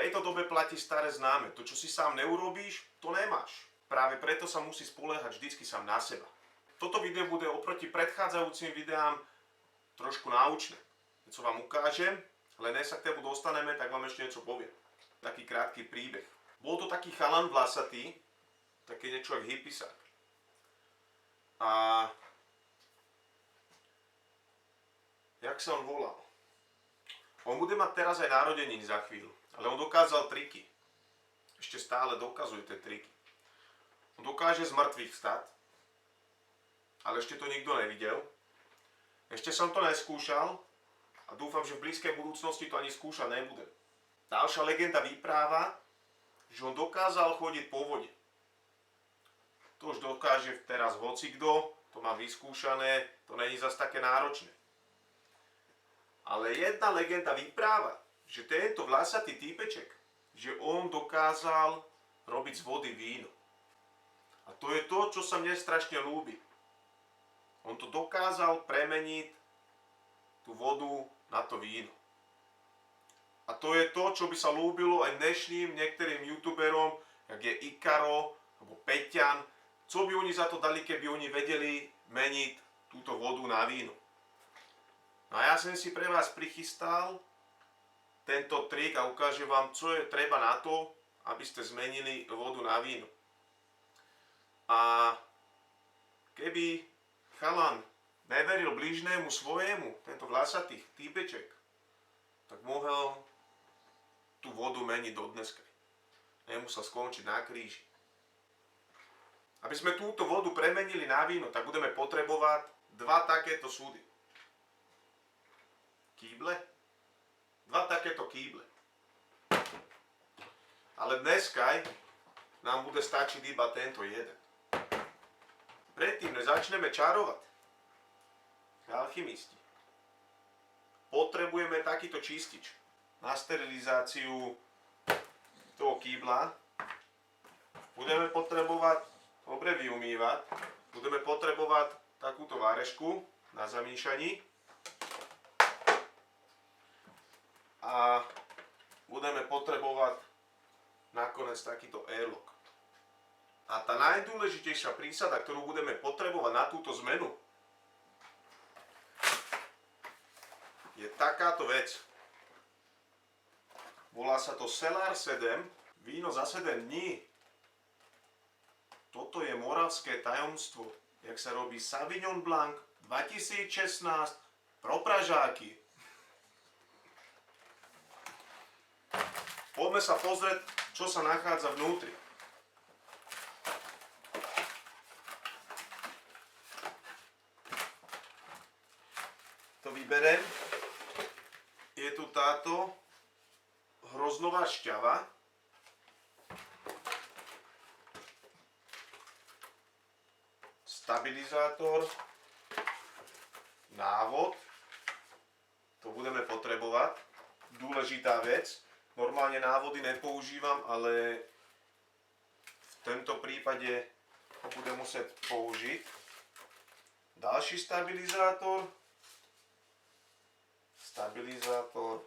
tejto dobe platí staré známe. To, čo si sám neurobíš, to nemáš. Práve preto sa musí spoliehať vždycky sám na seba. Toto video bude oproti predchádzajúcim videám trošku náučné. Niečo vám ukážem, ale než sa k tému dostaneme, tak vám ešte niečo poviem. Taký krátky príbeh. Bol to taký chalan vlasatý, taký niečo jak hippisák. A jak sa on volal? On bude mať teraz aj narodeniny za chvíľu, ale on dokázal triky. Ešte stále dokazuje tie triky. On dokáže z mŕtvych vstať, ale ešte to nikto nevidel. Ešte som to neskúšal a dúfam, že v blízkej budúcnosti to ani skúšať nebudem. Ďalšia legenda vypráva, že on dokázal chodiť po vode. To už dokáže teraz hocikdo, to má vyskúšané, to není zas také náročné. Ale jedna legenda vypráva, že tento vlasatý týpeček, že on dokázal robiť z vody víno. A to je to, čo sa mne strašne ľúbi. On to dokázal premeniť tú vodu na to víno. A to je to, čo by sa ľúbilo aj dnešným niektorým youtuberom, jak je Ikaro alebo Peťan. Co by oni za to dali, keby oni vedeli meniť túto vodu na víno. No a ja som si pre vás prichystal tento trik a ukážem vám, čo je treba na to, aby ste zmenili vodu na víno. A keby chalan neveril blížnému svojemu, tento vlasatý týpeček, tak mohol tú vodu meniť do dneska. Nemusel skončiť na kríži. Aby sme túto vodu premenili na víno, tak budeme potrebovať dva takéto súdy. Kýble? Dva takéto kýble. Ale dneska nám bude stačiť iba tento jeden. Predtým, než začneme čarovať, alchymisti, potrebujeme takýto čistič na sterilizáciu toho kýbla. Budeme potrebovať dobre vyumývať. Budeme potrebovať takúto várešku na zamíšaní. A budeme potrebovať nakoniec takýto airlock. A tá najdôležitejšia prísada, ktorú budeme potrebovať na túto zmenu, je takáto vec. Volá sa to Cellar 7, víno za 7 dní. Toto je moravské tajomstvo, jak sa robí Sauvignon Blanc 2016 pro Pražáky. Poďme sa pozrieť, čo sa nachádza vnútri. To vyberem. Je tu táto hroznová šťava. Stabilizátor. Návod. To budeme potrebovať. Dôležitá vec. Normálne návody nepoužívam, ale v tomto prípade ho budem musieť použiť. Ďalší stabilizátor. Stabilizátor.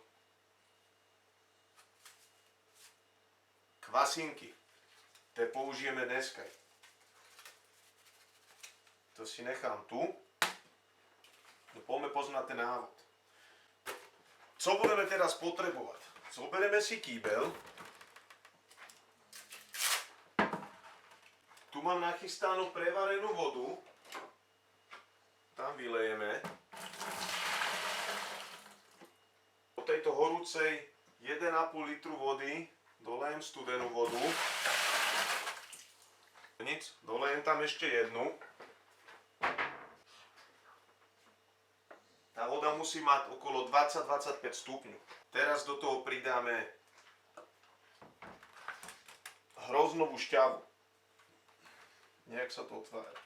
Kvasinky. To použijeme dneska. To si nechám tu. No poďme poznať ten návod. Co budeme teraz potrebovať? Zoberieme si kýbel. Tu mám nachystanú prevarenú vodu. Tam vylejeme. Do tejto horúcej 1,5 litru vody dolejem studenú vodu. Nic, dolejem tam ešte jednu. Tá voda musí mať okolo 20-25 stupňov. Teraz do toho pridáme hroznovú šťavu. Nejak sa to otvára.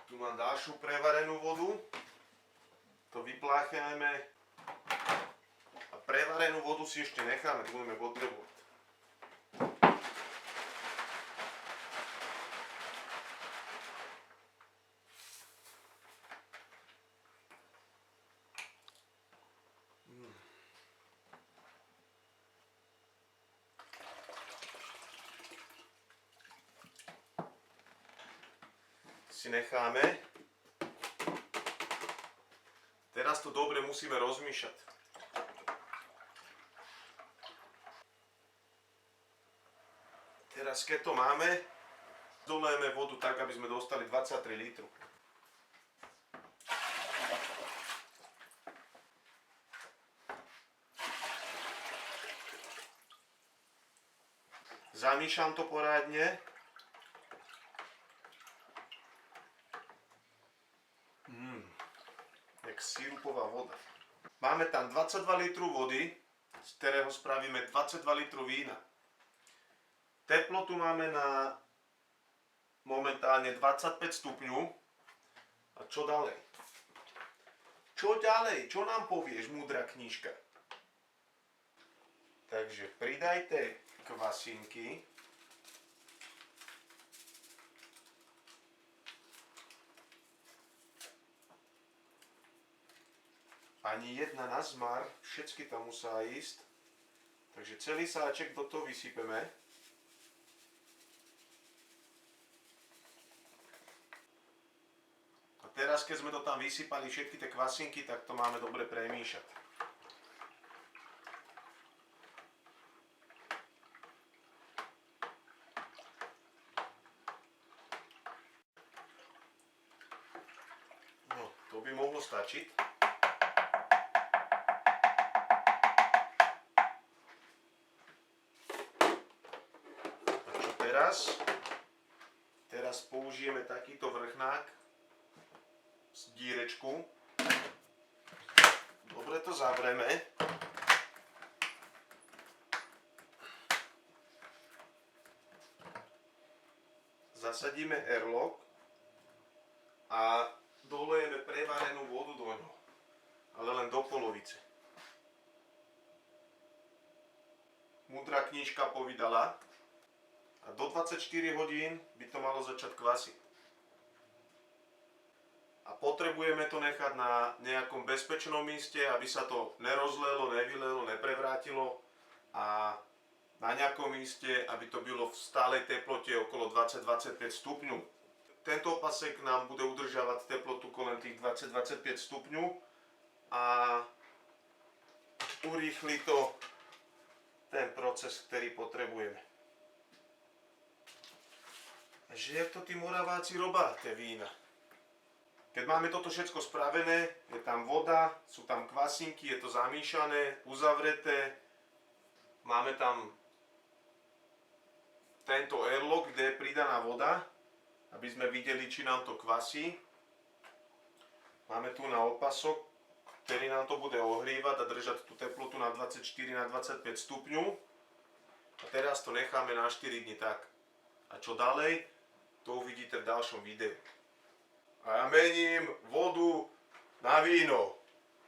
Tu mám ďalšiu prevarenú vodu. To vypláchajme. A prevarenú vodu si ešte necháme, to budeme potrebovať. si necháme. Teraz to dobre musíme rozmýšľať. Teraz keď to máme, dolejeme vodu tak, aby sme dostali 23 litrov. Zamýšľam to porádne. Jak sirupová voda. Máme tam 22 litrov vody, z ktorého spravíme 22 litrov vína. Teplotu máme na momentálne 25 stupňov. A čo ďalej? Čo ďalej? Čo nám povieš, múdra knižka? Takže pridajte kvasinky. Ani jedna na zmar, všetky tam musá ísť. Takže celý sáček do toho vysypeme. A teraz, keď sme to tam vysypali všetky tie kvasinky, tak to máme dobre premiešať. No, to by mohlo stačiť. Teraz použijeme takýto vrchnák z dírečku. Dobre to zavrieme. Zasadíme airlock a dolejeme prevarenú vodu do ňoho, ale len do polovice. Múdra knižka povedala, a do 24 hodín by to malo začať kvasiť. A potrebujeme to nechať na nejakom bezpečnom mieste, aby sa to nerozlelo, nevylelo, neprevrátilo a na nejakom mieste, aby to bylo v stálej teplote okolo 20-25 stupňov. Tento opasek nám bude udržiavať teplotu kolem tých 20-25 stupňov a urýchli to ten proces, ktorý potrebujeme. Že jak to tí Moraváci robia, tie vína. Keď máme toto všetko spravené, je tam voda, sú tam kvasinky, je to zamíšané, uzavreté. Máme tam tento airlock, kde je pridaná voda, aby sme videli, či nám to kvasí. Máme tu na opasok, ktorý nám to bude ohrívať a držať tú teplotu na 24-25 stupňov. A teraz to necháme na 4 dní tak. A čo ďalej? To uvidíte v ďalšom videu. A ja mením vodu na víno.